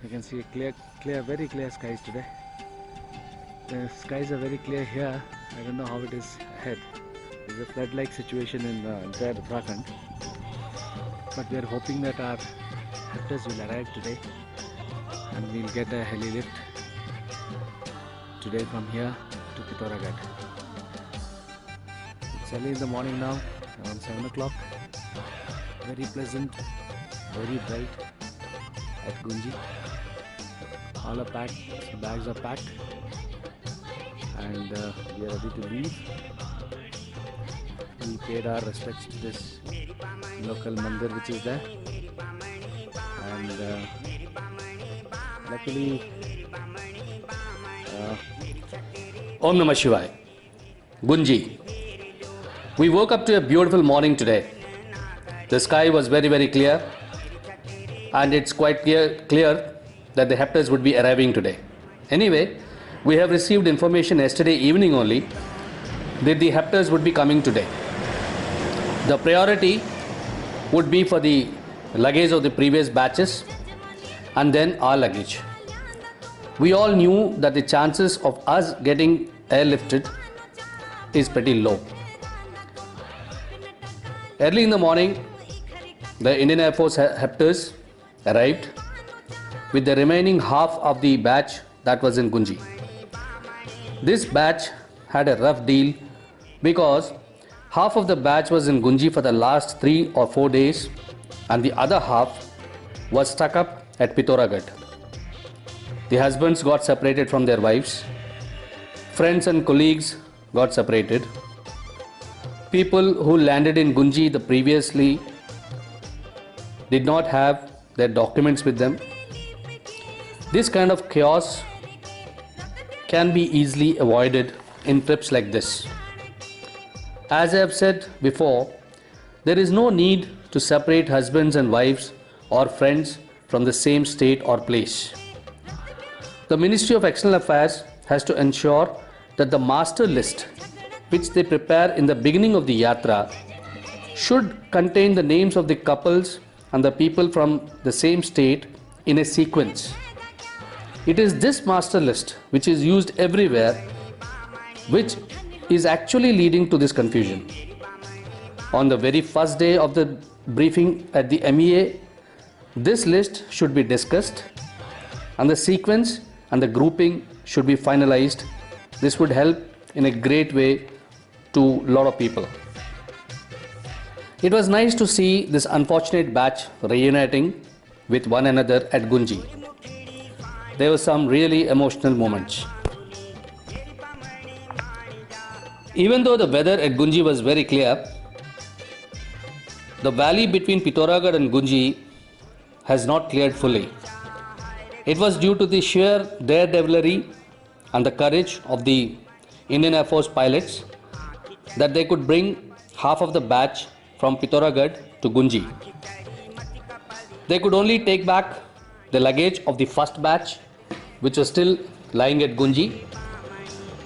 You can see very clear skies today. The skies are very clear here. I don't know how it is ahead. There's a flood-like situation in the entire Uttarakhand. But we are hoping that our helicopters will arrive today and we'll get a heli lift today from here to Pithoragarh. It's early in the morning now, around 7 o'clock. Very pleasant, very bright at Gunji. All are packed, the bags are packed, and we are ready to leave. We paid our respects to this local mandir which is there, and luckily Om Namah Shivaya. Gunji. We woke up to a beautiful morning today. The sky was very clear, and it's quite clear that the heptas would be arriving today. Anyway, we have received information yesterday evening only that the heptas would be coming today. The priority would be for the luggage of the previous batches and then our luggage. We all knew that the chances of us getting airlifted is pretty low. Early in the morning, the Indian Air Force heptas arrived with the remaining half of the batch that was in Gunji. This batch had a rough deal because half of the batch was in Gunji for the last 3 or 4 days and the other half was stuck up at Pithoragarh. The husbands got separated from their wives. Friends and colleagues got separated. People who landed in Gunji the previously did not have their documents with them. This kind of chaos can be easily avoided in trips like this. As I have said before, there is no need to separate husbands and wives or friends from the same state or place. The Ministry of External Affairs has to ensure that the master list which they prepare in the beginning of the yatra should contain the names of the couples and the people from the same state in a sequence. It is this master list which is used everywhere which is actually leading to this confusion. On the very first day of the briefing at the MEA, this list should be discussed and the sequence and the grouping should be finalized. This would help in a great way to a lot of people. It was nice to see this unfortunate batch reuniting with one another at Gunji. There were some really emotional moments. Even though the weather at Gunji was very clear, the valley between Pithoragarh and Gunji has not cleared fully. It was due to the sheer daredevilry and the courage of the Indian Air Force pilots that they could bring half of the batch from Pithoragarh to Gunji. They could only take back the luggage of the first batch which was still lying at Gunji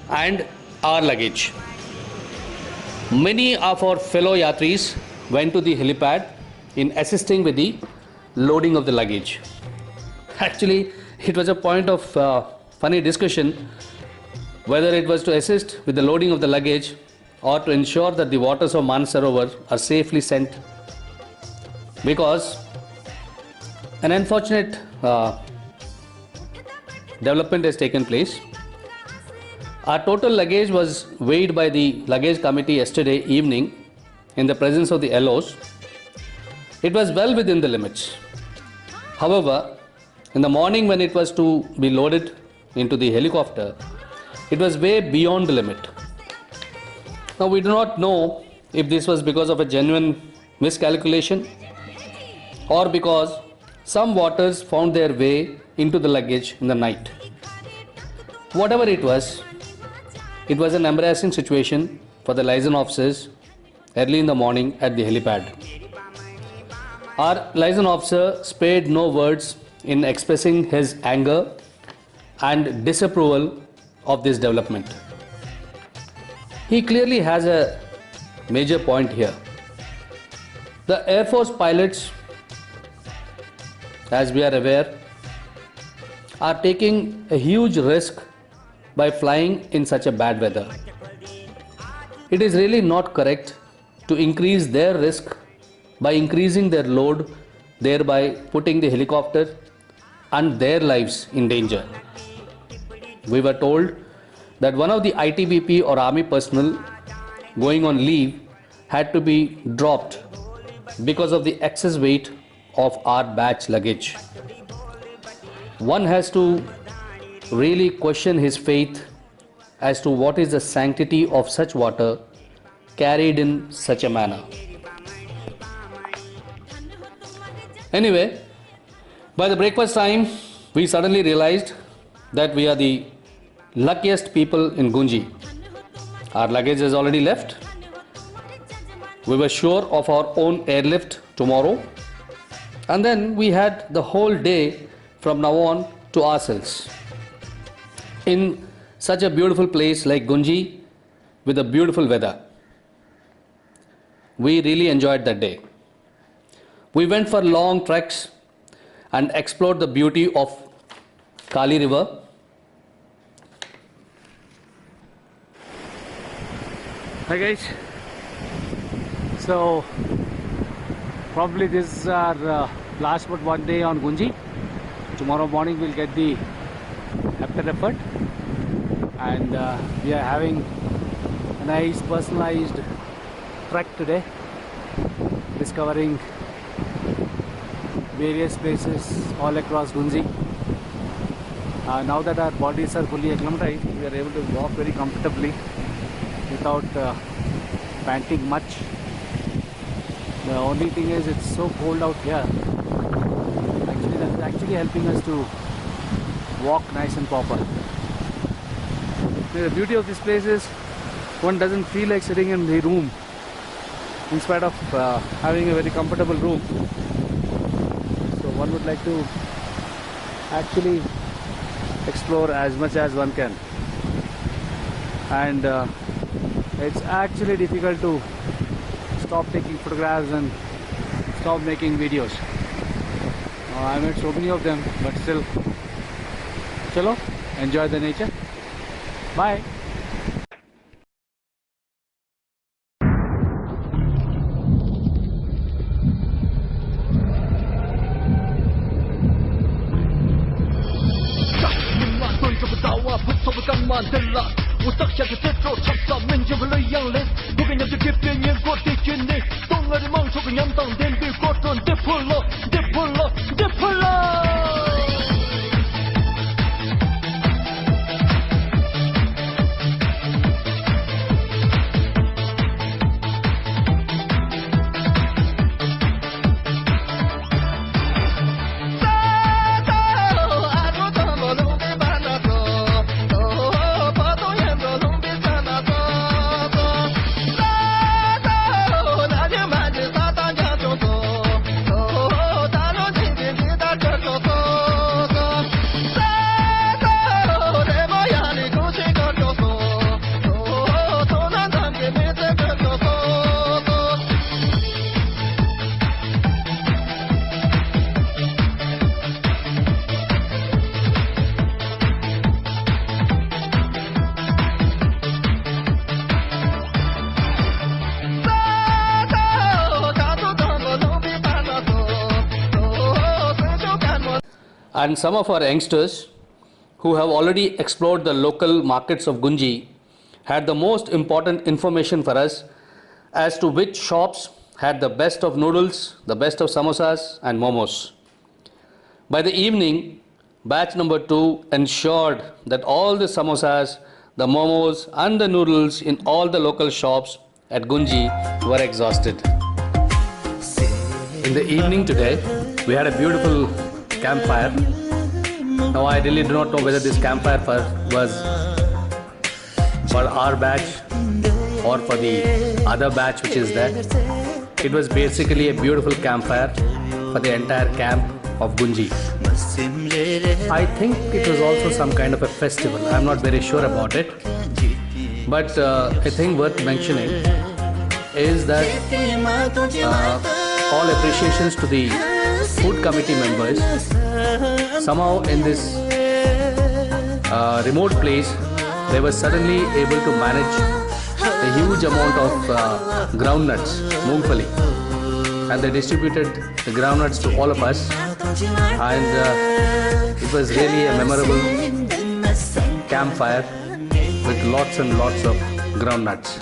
and our luggage. Many of our fellow yatris went to the helipad in assisting with the loading of the luggage. Actually, it was a point of funny discussion whether it was to assist with the loading of the luggage or to ensure that the waters of Manasarovar are safely sent, because an unfortunate development has taken place. Our total luggage was weighed by the luggage committee yesterday evening in the presence of the LOs. It was well within the limits. However, in the morning when it was to be loaded into the helicopter, it was way beyond the limit. Now we do not know if this was because of a genuine miscalculation or because some waters found their way into the luggage in the night. Whatever it was an embarrassing situation for the liaison officers early in the morning at the helipad. Our liaison officer spared no words in expressing his anger and disapproval of this development. He clearly has a major point here. The Air Force pilots, as we are aware, are taking a huge risk by flying in such a bad weather. It is really not correct to increase their risk by increasing their load, thereby putting the helicopter and their lives in danger. We were told that one of the ITBP or army personnel going on leave had to be dropped because of the excess weight of our batch luggage. One has to really question his faith as to what is the sanctity of such water carried in such a manner. Anyway, by the breakfast time, we suddenly realized that we are the luckiest people in Gunji. Our luggage is already left. We were sure of our own airlift tomorrow, and then we had the whole day from now on to ourselves in such a beautiful place like Gunji with a beautiful weather. We really enjoyed that day. We went for long treks and explored the beauty of Kali River. Hi guys, so probably this is our last but one day on Gunji. Tomorrow morning we'll get the after effort, and we are having a nice personalized trek today, discovering various places all across Gunji. Now that our bodies are fully acclimatized, we are able to walk very comfortably without panting much. The only thing is it's so cold out here. Actually, that's actually helping us to walk nice and proper. The beauty of this place is one doesn't feel like sitting in the room in spite of having a very comfortable room. So one would like to actually explore as much as one can, and it's actually difficult to stop taking photographs and stop making videos. I made so many of them, but still, chalo, enjoy the nature. Bye. And some of our youngsters who have already explored the local markets of Gunji had the most important information for us as to which shops had the best of noodles, the best of samosas and momos. By the evening, batch number 2 ensured that all the samosas, the momos and the noodles in all the local shops at Gunji were exhausted. In the evening today, we had a beautiful campfire. Now I really do not know whether this campfire was for our batch or for the other batch which is there. It was basically a beautiful campfire for the entire camp of Gunji. I think it was also some kind of a festival. I'm not very sure about it. But a thing worth mentioning is that all appreciations to the food committee members. Somehow in this remote place, they were suddenly able to manage a huge amount of groundnuts, moongfali, and they distributed the groundnuts to all of us, and it was really a memorable campfire with lots and lots of groundnuts.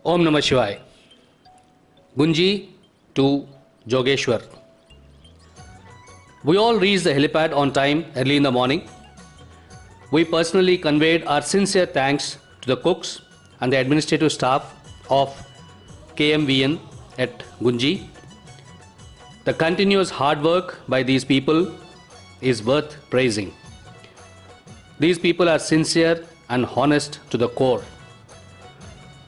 Om Namah Shivaya. Gunji to Jageswar. We all reached the helipad on time early in the morning. We personally conveyed our sincere thanks to the cooks and the administrative staff of KMVN at Gunji. The continuous hard work by these people is worth praising. These people are sincere and honest to the core.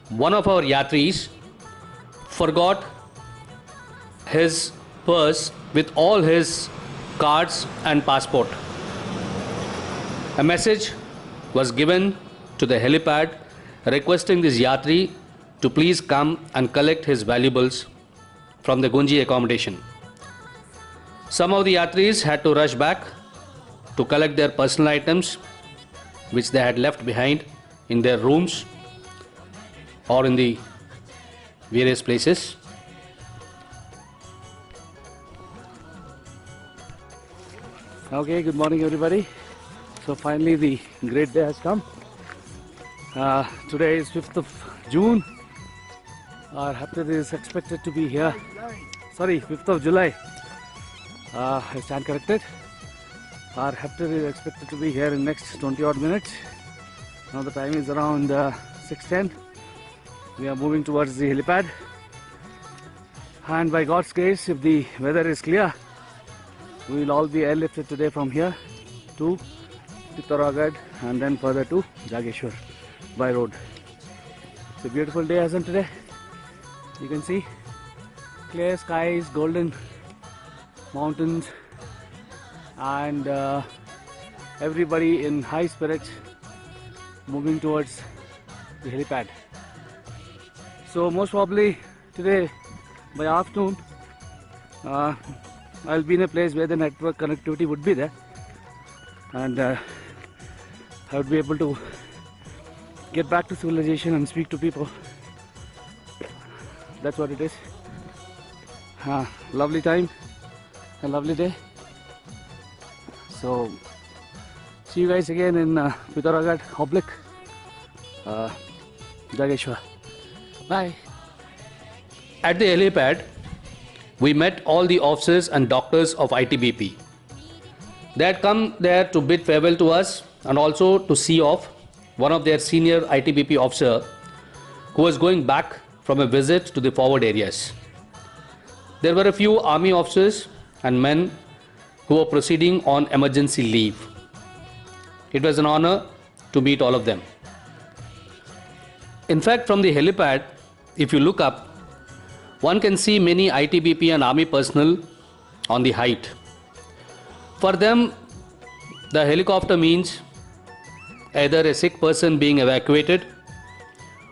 One of our yatris forgot his purse with all his cards and passport. A message was given to the helipad requesting this yatri to please come and collect his valuables from the Gunji accommodation. Some of the yatris had to rush back to collect their personal items which they had left behind in their rooms or in the various places. Okay, good morning everybody. So finally the great day has come. Today is 5th of June. Our hapter is expected to be here. Sorry, 5th of July. I stand corrected. Our hapter is expected to be here in next 20 odd minutes. Now the time is around 6:10. We are moving towards the helipad, and by God's grace, if the weather is clear, we will all be airlifted today from here to Pittorgarh and then further to Jageswar by road. It's a beautiful day, isn't it today? You can see clear skies, golden mountains, and everybody in high spirits moving towards the helipad. So most probably today by afternoon I'll be in a place where the network connectivity would be there, and I would be able to get back to civilization and speak to people. That's what it is. Lovely time, a lovely day. So see you guys again in Pithoragarh Oblique, Jageswar. Bye. At the helipad, we met all the officers and doctors of ITBP. They had come there to bid farewell to us and also to see off one of their senior ITBP officer who was going back from a visit to the forward areas. There were a few army officers and men who were proceeding on emergency leave. It was an honor to meet all of them. In fact, from the helipad, if you look up, one can see many ITBP and army personnel on the height. For them, the helicopter means either a sick person being evacuated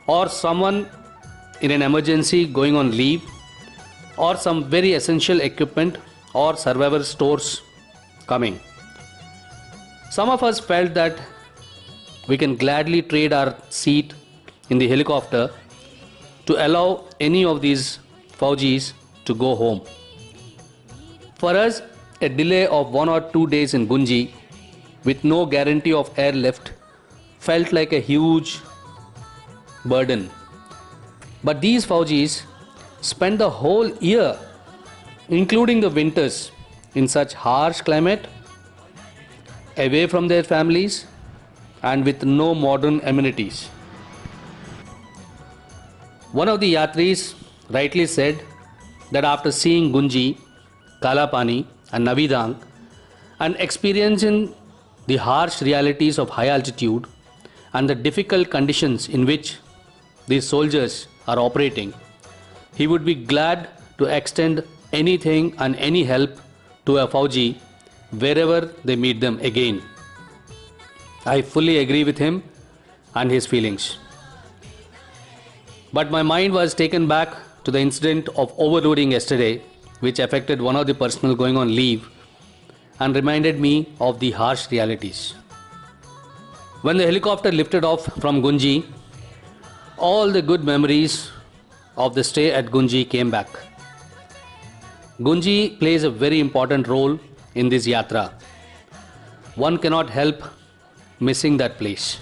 or someone in an emergency going on leave, or some very essential equipment or survivor stores coming. Some of us felt that we can gladly trade our seat in the helicopter to allow any of these Faujis to go home. For us, a delay of 1 or 2 days in Gunji with no guarantee of air left felt like a huge burden. But these Faujis spent the whole year, including the winters, in such harsh climate, away from their families and with no modern amenities. One of the Yatris rightly said that after seeing Gunji, Kalapani and Navidang and experiencing the harsh realities of high altitude and the difficult conditions in which these soldiers are operating, he would be glad to extend anything and any help to a Fauji wherever they meet them again. I fully agree with him and his feelings. But my mind was taken back to the incident of overloading yesterday, which affected one of the personnel going on leave and reminded me of the harsh realities. When the helicopter lifted off from Gunji, all the good memories of the stay at Gunji came back. Gunji plays a very important role in this yatra. One cannot help missing that place.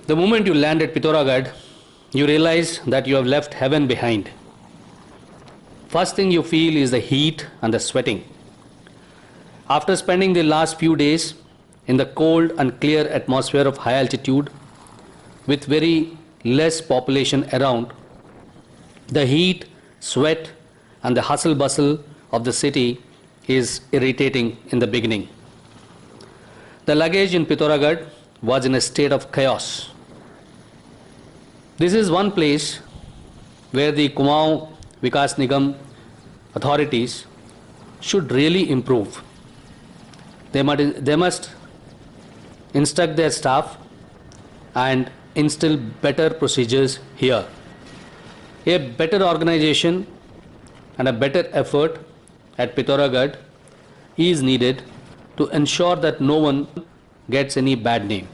The moment you land at Pithoragarh, you realize that you have left heaven behind. First thing you feel is the heat and the sweating. After spending the last few days in the cold and clear atmosphere of high altitude with very less population around, the heat, sweat and the hustle bustle of the city is irritating in the beginning. The luggage in Pithoragarh was in a state of chaos. This is one place where the Kumaon Vikas Nigam authorities should really improve. They must instruct their staff and instill better procedures here. A better organization and a better effort at Pithoragarh is needed to ensure that no one gets any bad name.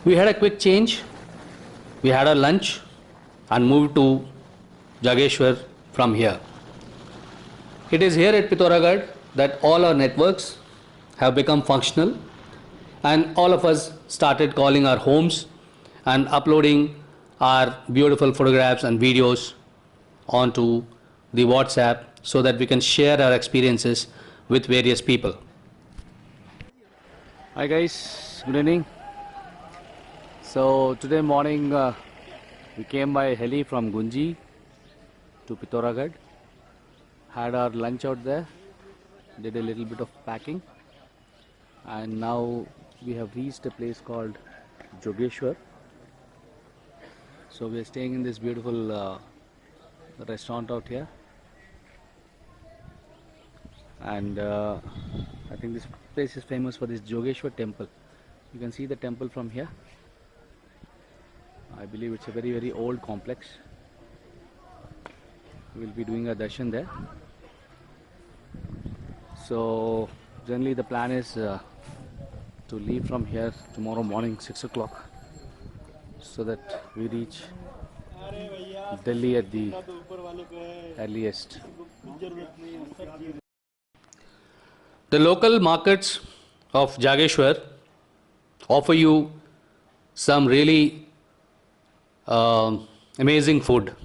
We had a quick change. We had our lunch and moved to Jageswar from here. It is here at Pithoragarh that all our networks have become functional, and all of us started calling our homes and uploading our beautiful photographs and videos onto the WhatsApp so that we can share our experiences with various people. Hi guys, good evening. So today morning we came by heli from Gunji to Pithoragarh, had our lunch out there, did a little bit of packing, and now we have reached a place called Jageswar. So we are staying in this beautiful restaurant out here, and I think this place is famous for this Jageswar temple. You can see the temple from here. I believe it's a very old complex. We'll be doing a darshan there. So generally the plan is to leave from here tomorrow morning 6 o'clock so that we reach Delhi at the earliest. The local markets of Jageswar offer you some really amazing food.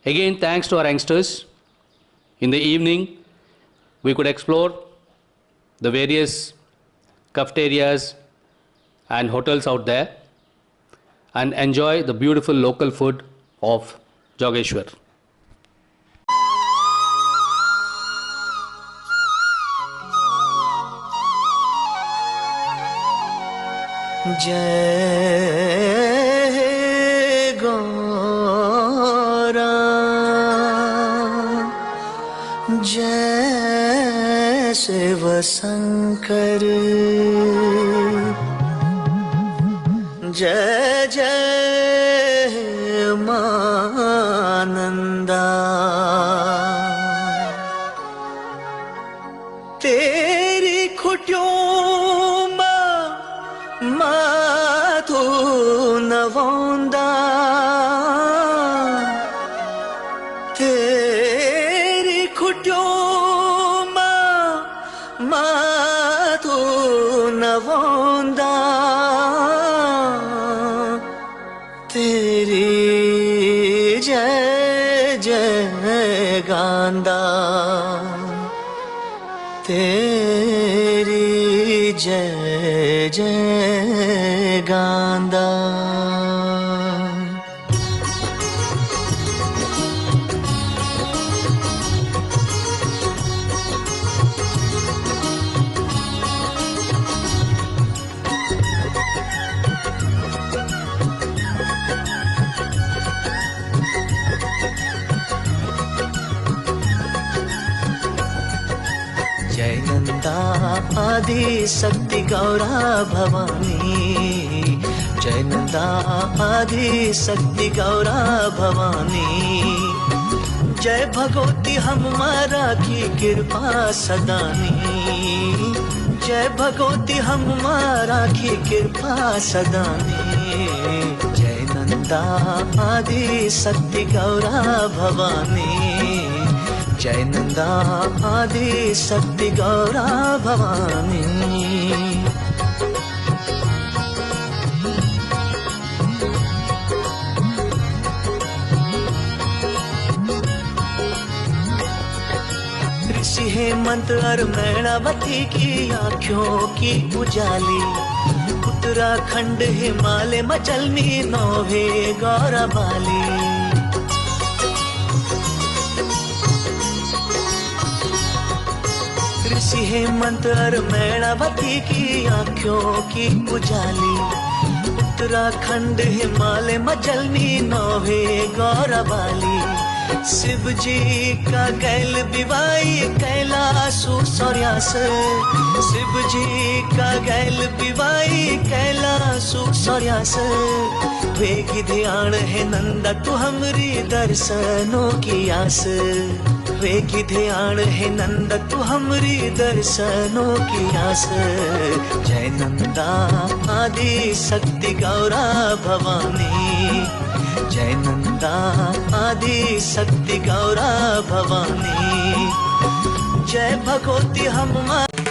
Again, thanks to our youngsters, in the evening we could explore the various cafeterias and hotels out there and enjoy the beautiful local food of Jageswar. जय गौरा जय शिव शंकर जय जय मानंदा तेरी खुटियों माथो नवांदा तेरी खुटियों माथो नवांदा तेरी जय जय गांदा तेरी जय जय गांदा आदि शक्ति गौरा भवानी, जय नंदा आदि शक्ति गौरा भवानी। जय भगवती हमारा की कृपा सदानी, जय भगवती हमारा की कृपा सदानी। जय नंदा आदि शक्ति गौरा भवानी, जय नंदा आदि शक्ति गौरा भवानी। ऋषि हेमंत और मैणावती की आँखों की उजाली, उत्तराखंड हिमालय मचलनी नौवे गौरा बाली। ऋषि हेमंत और मैणावती की आँखों की उजाली, उत्तराखंड हिमालय मचलनी नौवे गौरा बाली। शिव जी का गैल विवाही कैलासु सौर्यास, शिव जी का गैल विवाही कैलासु सौर्यास। वेगी ध्यान है नंदा तू हमरी दर्शनों की आस, वेगी ध्यान है नंदा तू हमरी दर्शनों की आस। जय नंदा आदि शक्ति गौरा भवानी, जय नंदा आदि शक्ति गौरा भवानी। जय भगवती हमारी